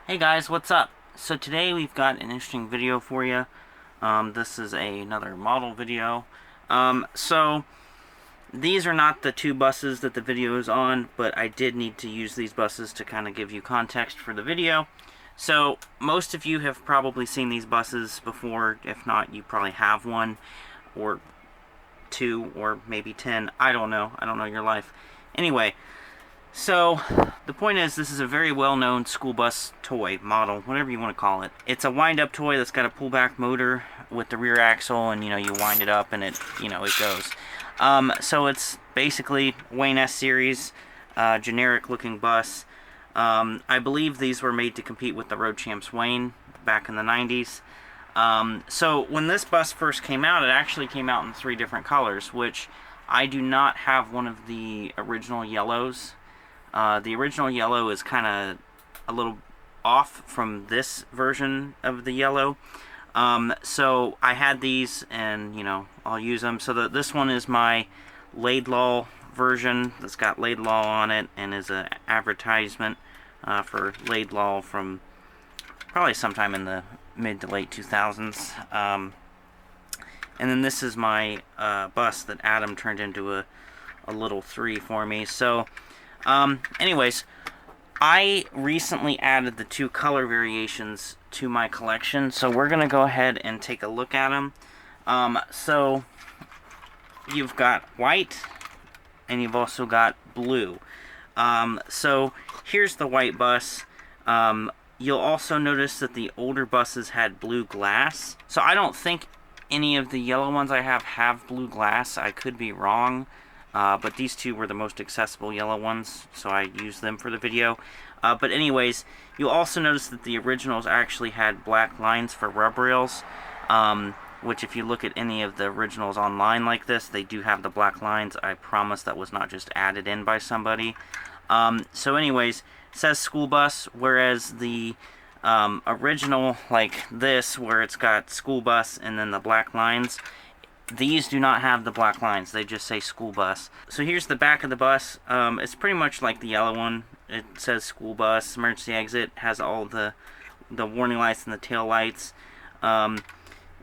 Hey guys, what's up? So today we've got an interesting video for you. This is another model video. So these are not the two buses that the video is on, but I did need to use these buses to kind of give you context for the video. So most of you have probably seen these buses before. If not, you probably have one or two or maybe 10. I don't know. I don't know your life. Anyway, so, the point is, this is a very well-known school bus toy, model, whatever you want to call it. It's a wind-up toy that's got a pullback motor with the rear axle, and, you wind it up and it goes. So it's basically Wayne S series, generic-looking bus. I believe these were made to compete with the Road Champs Wayne back in the 90s. So when this bus first came out, it actually came out in 3 different colors, which I do not have one of the original yellows. The original yellow is kind of a little off from this version of the yellow. So I had these, and I'll use them. So this one is my Laidlaw version that's got Laidlaw on it, and is an advertisement for Laidlaw from probably sometime in the mid to late 2000s. And then this is my bus that Adam turned into a little 3 for me. So anyways, I recently added the 2 color variations to my collection, so we're going to go ahead and take a look at them. So you've got white, and you've also got blue. So here's the white bus. You'll also notice that the older buses had blue glass. So I don't think any of the yellow ones I have blue glass. I could be wrong. But these 2 were the most accessible yellow ones, so I used them for the video. But anyways, you'll also notice that the originals actually had black lines for rub rails, which if you look at any of the originals online like this, they do have the black lines. I promise that was not just added in by somebody. So anyways, it says school bus, whereas the original, like this, where it's got school bus and then the black lines, these do not have the black lines. They just say school bus. So here's the back of the bus. It's pretty much like the yellow one. It says school bus, emergency exit, has all the warning lights and the tail lights. And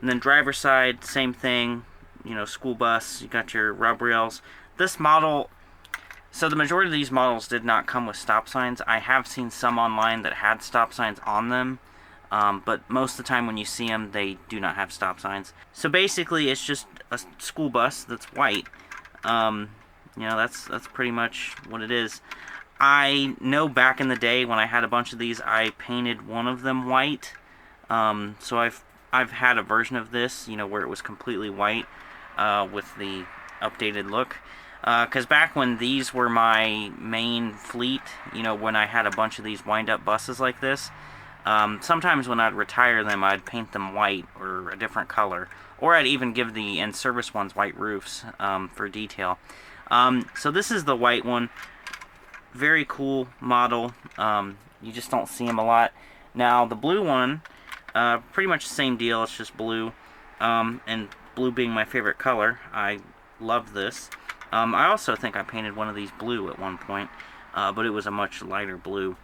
then driver's side, same thing. School bus. You got your rub rails. This model, so the majority of these models did not come with stop signs. I have seen some online that had stop signs on them. But most of the time when you see them, they do not have stop signs. So basically, it's just a school bus that's white. That's pretty much what it is. I know back in the day when I had a bunch of these, I painted one of them white. So I've had a version of this, where it was completely white with the updated look. Because back when these were my main fleet, when I had a bunch of these wind-up buses like this, sometimes when I'd retire them, I'd paint them white or a different color. Or I'd even give the in-service ones white roofs for detail. So this is the white one. Very cool model. You just don't see them a lot. Now, the blue one, pretty much the same deal. It's just blue. And blue being my favorite color, I love this. I also think I painted one of these blue at one point, but it was a much lighter blue.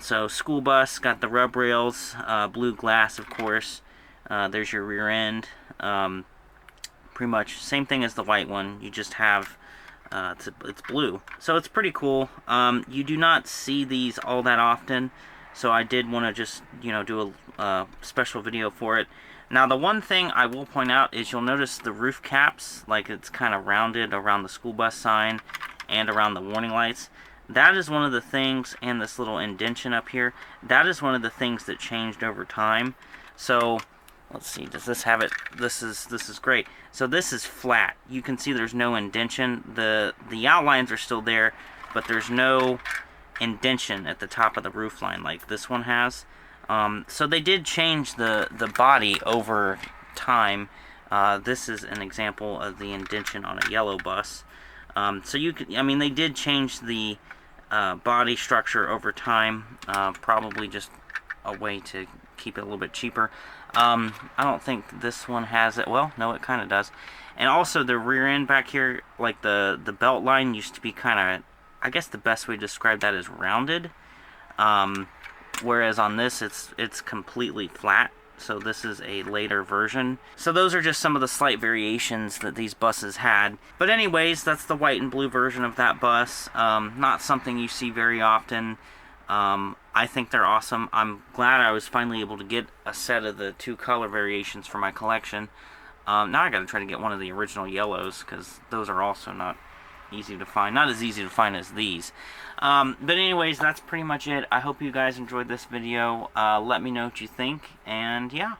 So school bus, got the rub rails, blue glass, of course. There's your rear end. Pretty much same thing as the white one. You just have it's blue, so it's pretty cool. You do not see these all that often, so I did want to just do a special video for it. Now, the one thing I will point out is you'll notice the roof caps, like it's kind of rounded around the school bus sign and around the warning lights. That is one of the things, and this little indentation up here, that is one of the things that changed over time. So, let's see, does this have it? This is great. So this is flat. You can see there's no indentation. The outlines are still there, but there's no indentation at the top of the roof line like this one has. So they did change the body over time. This is an example of the indentation on a yellow bus. So they did change the body structure over time, probably just a way to keep it a little bit cheaper. I don't think this one has it. Well, no, it kind of does. And also the rear end back here, like the belt line used to be kind of, I guess the best way to describe that is rounded. whereas on this it's completely flat. So this is a later version. So those are just some of the slight variations that these buses had. But anyways, that's the white and blue version of that bus. Not something you see very often. I think they're awesome. I'm glad I was finally able to get a set of the 2 color variations for my collection. Now I gotta try to get one of the original yellows, because those are also not easy to find. Not as easy to find as these. But anyways, that's pretty much it. I hope you guys enjoyed this video. Let me know what you think, and yeah.